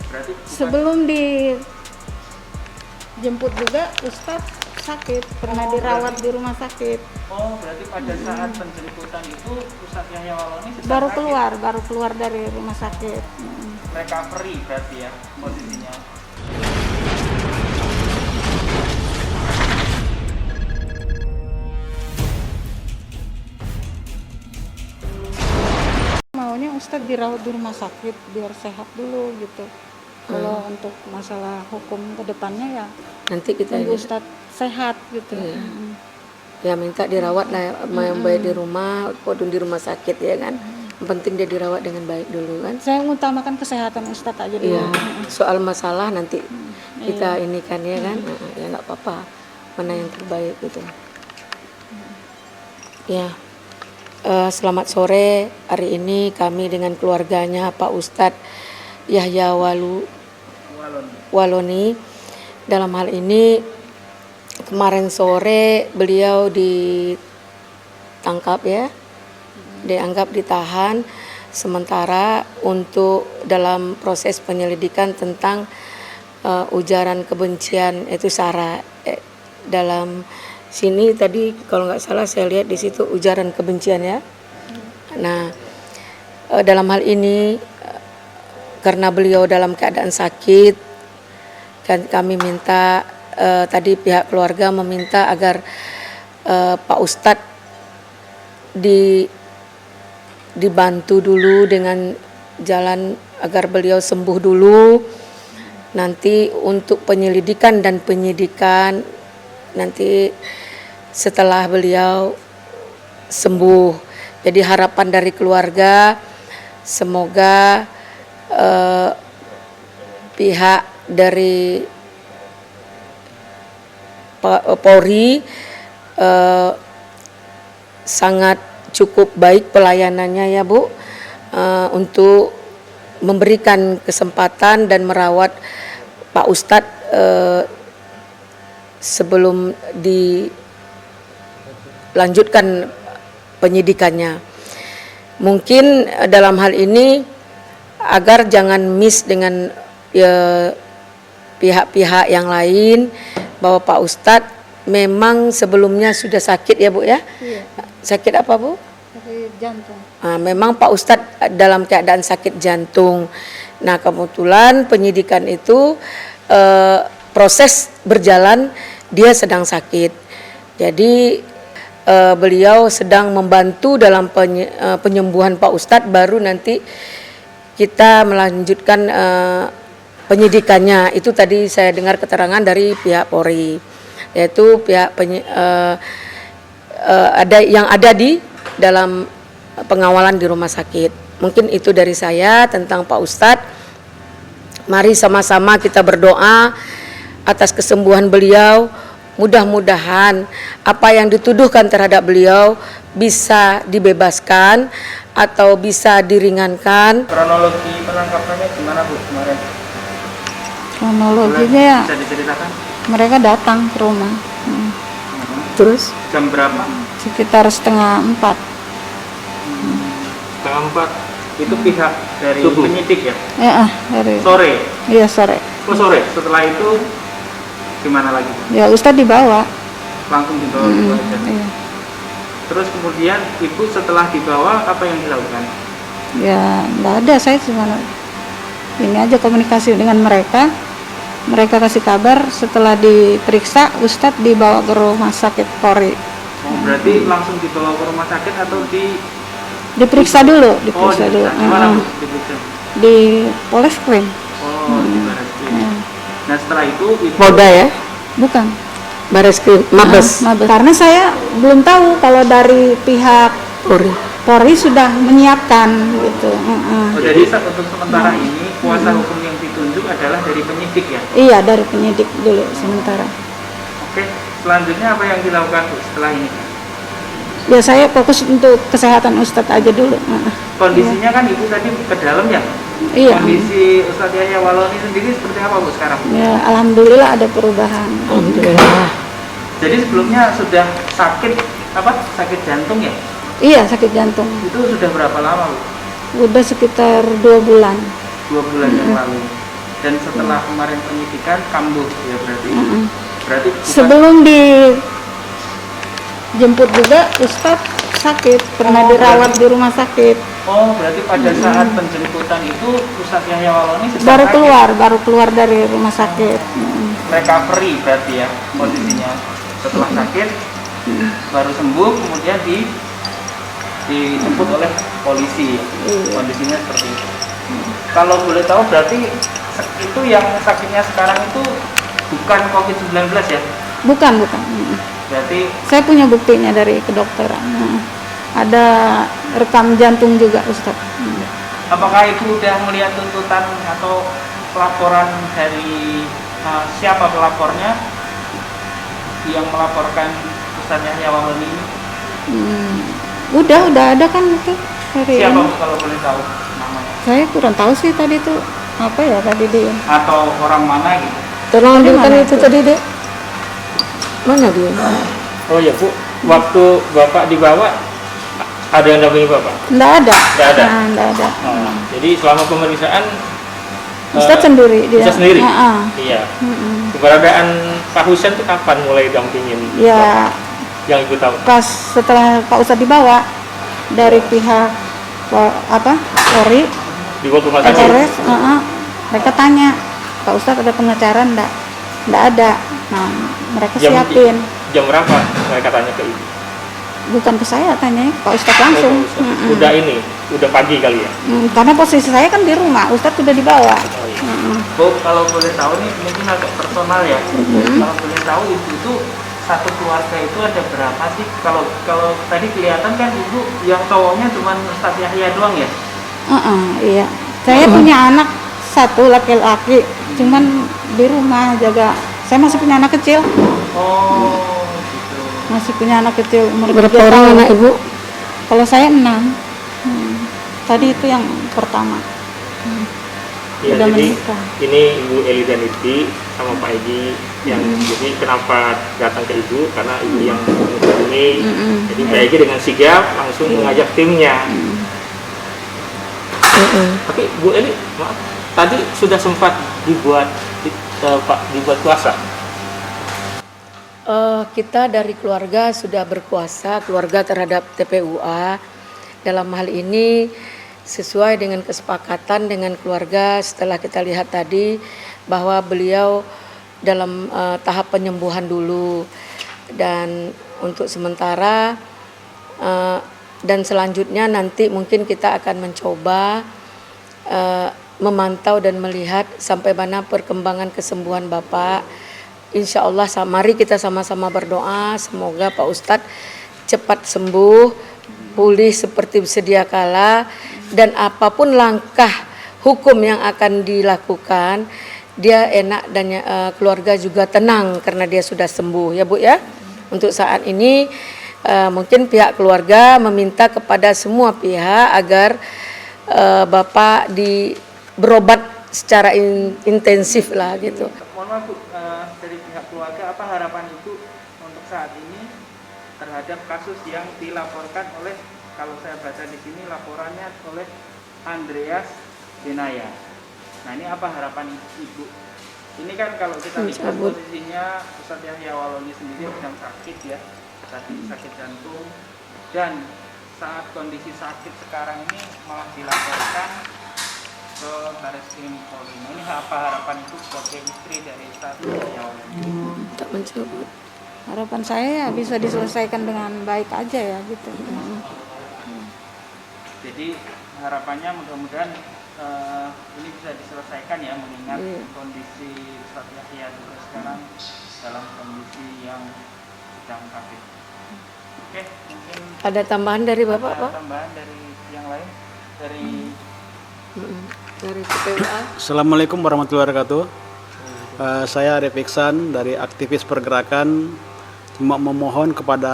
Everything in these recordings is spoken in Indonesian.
Berarti Sebelum dijemput juga Ustadz sakit, pernah dirawat di rumah sakit. Oh, berarti pada saat penjemputan itu Ustadz Yahya Waloni sedang Baru sakit. keluar dari rumah sakit. Recovery berarti ya posisinya. Maunya Ustadz dirawat di rumah sakit biar sehat dulu gitu. Kalau untuk masalah hukum ke depannya ya Nanti kita tunggu ini Ustadz sehat gitu. Iya. ya minta dirawat lah, yang baik di rumah maupun di rumah sakit ya kan. Yang penting dia dirawat dengan baik dulu kan. Saya mengutamakan kesehatan Ustadz aja dulu. Iya. Soal masalah nanti kita ini kan ya kan. Ya nggak apa-apa. Mana yang terbaik gitu. Ya. Selamat sore. Hari ini kami dengan keluarganya Pak Ustadz Yahya Waloni. Dalam hal ini kemarin sore beliau ditangkap ya, dianggap ditahan sementara untuk dalam proses penyelidikan tentang ujaran kebencian itu SARA. Dalam sini tadi kalau nggak salah saya lihat di situ ujaran kebencian ya. Nah dalam hal ini karena beliau dalam keadaan sakit, kan kami minta tadi pihak keluarga meminta agar Pak Ustadz dibantu dulu dengan jalan agar beliau sembuh dulu. Nanti untuk penyelidikan dan penyidikan nanti setelah beliau sembuh. Jadi harapan dari keluarga semoga pihak dari Polri sangat cukup baik pelayanannya ya Bu, untuk memberikan kesempatan dan merawat Pak Ustadz sebelum dilanjutkan penyidikannya. Mungkin dalam hal ini agar jangan miss dengan pihak-pihak yang lain, bahwa Pak Ustadz memang sebelumnya sudah sakit ya Bu ya? Iya. Sakit apa Bu? Sakit jantung. Memang Pak Ustadz dalam keadaan sakit jantung. Nah kebetulan penyidikan itu proses berjalan, dia sedang sakit. Jadi beliau sedang membantu dalam penyembuhan Pak Ustadz, baru nanti kita melanjutkan penyidikannya. Itu tadi saya dengar keterangan dari pihak Polri, yaitu pihak ada yang ada di dalam pengawalan di rumah sakit. Mungkin itu dari saya tentang Pak Ustadz. Mari sama-sama kita berdoa atas kesembuhan beliau. Mudah-mudahan apa yang dituduhkan terhadap beliau bisa dibebaskan atau bisa diringankan. Kronologi penangkapannya gimana Bu kemarin? Kronologinya ya Bisa diceritakan? mereka datang ke rumah Terus Jam berapa? sekitar 3:30. Setengah 4. Itu pihak dari Subuh. penyidik ya? Dari Sore? iya sore. Oh sore? Setelah itu gimana lagi? Ya Ustadz dibawa. Langsung dibawa ke aja. Iya. Terus kemudian Ibu setelah dibawa apa yang dilakukan? Ya nggak ada, saya cuma ini aja komunikasi dengan mereka. Mereka kasih kabar setelah diperiksa Ustadz dibawa ke rumah sakit Polri. Oh, berarti langsung dibawa ke rumah sakit atau Diperiksa dulu, Oh, diperiksa dulu. diperiksa. Di mana Bu diperiksa? Di Polreskrim. Oh, di Barreskrim. Nah, setelah itu Polda ya, Bukan. Barreskrim, Mabes, Mabes. Karena saya belum tahu kalau dari pihak Polri. Polri sudah menyiapkan gitu. Oh, jadi untuk sementara ini kuasa hukum yang ditunjuk adalah dari penyidik ya? Iya, dari penyidik dulu sementara. Oke, selanjutnya apa yang dilakukan Bu setelah ini? Ya saya fokus untuk kesehatan Ustadz aja dulu. Kondisinya kan Ibu tadi ke dalam ya? Iya. Kondisi Ustadz Yahya Waloni sendiri seperti apa Bu sekarang? Ya alhamdulillah ada perubahan. Alhamdulillah. Jadi sebelumnya sudah sakit sakit jantung ya? Iya, sakit jantung. Itu sudah berapa lama Bu? Udah sekitar 2 bulan. 2 bulan yang lalu. Dan setelah kemarin penyidikan kambuh ya berarti. Berarti bukan, Sebelum dijemput juga Ustadz sakit, pernah Oh, dirawat berarti- di rumah sakit. berarti pada saat penjemputan itu Ustadz Yahya Waloni sedang Baru sakit. keluar dari rumah sakit. Recovery berarti ya posisinya. Setelah sakit baru sembuh, kemudian dijemput oleh polisi. Iya. Kondisinya seperti itu. Kalau boleh tahu berarti itu yang sakitnya sekarang itu bukan COVID-19 ya? Bukan. Berarti Saya punya buktinya dari kedokteran. Ada rekam jantung juga Ustadz. apakah ibu udah melihat tuntutan atau laporan dari siapa pelapornya yang melaporkan Ustadz Yahya Waloni ini? Udah ada kan itu hari Siapa ini. Bu, kalau boleh tahu namanya? Saya kurang tahu sih tadi itu apa ya tadi dia. Atau orang mana gitu? Tolong Dari ambilkan mana itu itu? tadi, Dek. Mana dia? Oh ya Bu, waktu Bapak dibawa ada yang dampingi Bapak? Nggak ada. Nggak ada? Nah, nggak ada. Jadi selama pemeriksaan Ustadz sendiri dia. Ustadz sendiri? Heeh. Iya. Keberadaan Pak Husen itu kapan mulai dampingin? Ya Yang Ibu tahu? pas setelah Pak Ustadz dibawa dari pihak Polri, Dibawa ke rumah sakit? Polres, mereka tanya Pak Ustadz ada pengacara nggak ada. Nah mereka siapin, Jam berapa mereka tanya ke Ibu? bukan ke saya tanya Pak Ustadz langsung. Oh, Pak Ustadz. Udah pagi kali ya? Karena posisi saya kan di rumah, Ustadz sudah dibawa. Oh, iya. Bu, kalau boleh tahu nih mungkin agak personal ya. Kalau boleh tahu ibu itu satu keluarga itu ada berapa sih? Kalau tadi kelihatan kan ibu yang cowoknya cuma Ustadz Yahya doang ya? Iya, saya punya anak satu laki-laki, cuman di rumah jaga. Saya masih punya anak kecil, Oh, gitu. masih punya anak kecil umur Berapa 3 orang tahun. anak Ibu? Kalau saya 6. Tadi itu yang pertama. Iya, Udah jadi menikah. ini Ibu Eli dan Iti sama Pak Edi yang jadi kenapa datang ke Ibu karena Ibu yang menghubungi. Jadi Pak Edi dengan sigap langsung mengajak timnya. Tapi Bu Eli, maaf, tadi sudah sempat dibuat dibuat kuasa. Kita dari keluarga sudah berkuasa, keluarga terhadap TPUA. Dalam hal ini sesuai dengan kesepakatan dengan keluarga setelah kita lihat tadi bahwa beliau dalam tahap penyembuhan dulu. Dan untuk sementara dan selanjutnya nanti mungkin kita akan mencoba memantau dan melihat sampai mana perkembangan kesembuhan Bapak. Insya Allah mari kita sama-sama berdoa semoga Pak Ustadz cepat sembuh, pulih seperti sedia kala, dan apapun langkah hukum yang akan dilakukan dia enak dan keluarga juga tenang karena dia sudah sembuh ya Bu ya. Untuk saat ini mungkin pihak keluarga meminta kepada semua pihak agar Bapak berobat secara intensif lah gitu. Mohon maaf Bu, dari pihak keluarga apa harapan Ibu untuk saat ini terhadap kasus yang dilaporkan oleh, kalau saya baca di sini laporannya oleh Andreas Denaya. Nah ini apa harapan Ibu? Ini kan kalau kita lihat posisinya Ustadz Yahya Waloni sendiri sedang sakit ya, sakit jantung, dan saat kondisi sakit sekarang ini malah dilaporkan ke Barreskrim Polri. Nah, ini apa harapan Ibu sebagai istri dari Ustadz Yahya Waloni? Tak mencoba. Harapan saya ya bisa diselesaikan dengan baik aja ya gitu. Jadi harapannya mudah-mudahan ini bisa diselesaikan ya, mengingat kondisi Ustadz Yahya juga sekarang dalam kondisi yang sedang sakit. Oke, mungkin Ada tambahan dari Bapak, ada Pak? tambahan dari yang lain dari Dari TPUA. Assalamualaikum warahmatullahi wabarakatuh. Saya Arif Iksan dari aktivis pergerakan, cuma memohon kepada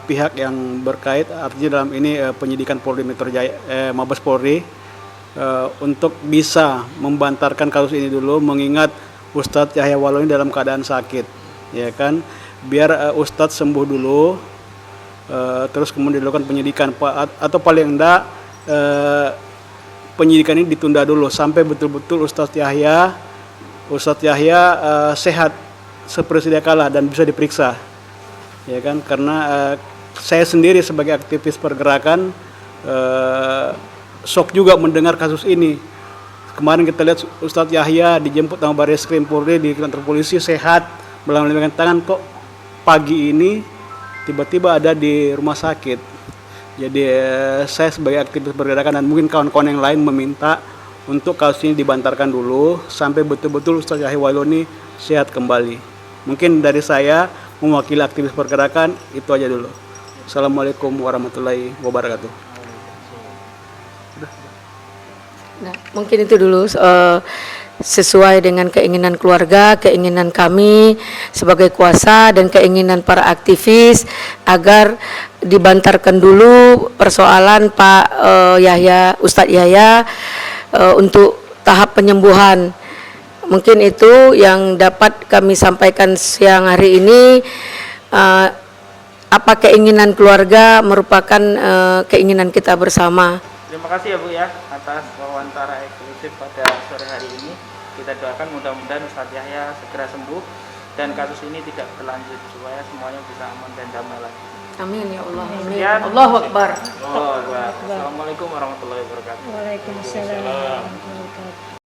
pihak yang berkait, artinya dalam ini penyidikan Polri Metro Jaya, Mabes Polri, untuk bisa membantarkan kasus ini dulu, mengingat Ustadz Yahya Waloni dalam keadaan sakit, ya kan? Biar Ustadz sembuh dulu, terus kemudian dilakukan penyidikan, atau paling enggak penyidikan ini ditunda dulu sampai betul-betul Ustadz Yahya Ustadz Yahya sehat seperti sedia kala dan bisa diperiksa, ya kan? Karena saya sendiri sebagai aktivis pergerakan shock juga mendengar kasus ini. Kemarin kita lihat Ustadz Yahya dijemput sama Barreskrim Polri di kantor polisi sehat, melambaikan tangan, kok pagi ini tiba-tiba ada di rumah sakit. Jadi saya sebagai aktivis pergerakan dan mungkin kawan-kawan yang lain meminta untuk kasus ini dibantarkan dulu sampai betul-betul Ustadz Yahya Wailoni sehat kembali. Mungkin dari saya mewakili aktivis pergerakan itu aja dulu. Assalamualaikum warahmatullahi wabarakatuh. Nah, mungkin itu dulu sesuai dengan keinginan keluarga, keinginan kami sebagai kuasa dan keinginan para aktivis agar dibantarkan dulu persoalan Pak Yahya, Ustadz Yahya untuk tahap penyembuhan. Mungkin itu yang dapat kami sampaikan siang hari ini. Apa keinginan keluarga merupakan keinginan kita bersama. Terima kasih ya Bu ya atas wawancara eksklusif pada sore hari ini. Kita doakan mudah-mudahan Ustadz Yahya segera sembuh dan kasus ini tidak berlanjut supaya semuanya bisa aman dan damai lagi. Amin ya Allah. Amin. Sekian. Allahu Akbar. Allahu Akbar. Assalamualaikum warahmatullahi wabarakatuh. Waalaikumsalam warahmatullahi wabarakatuh.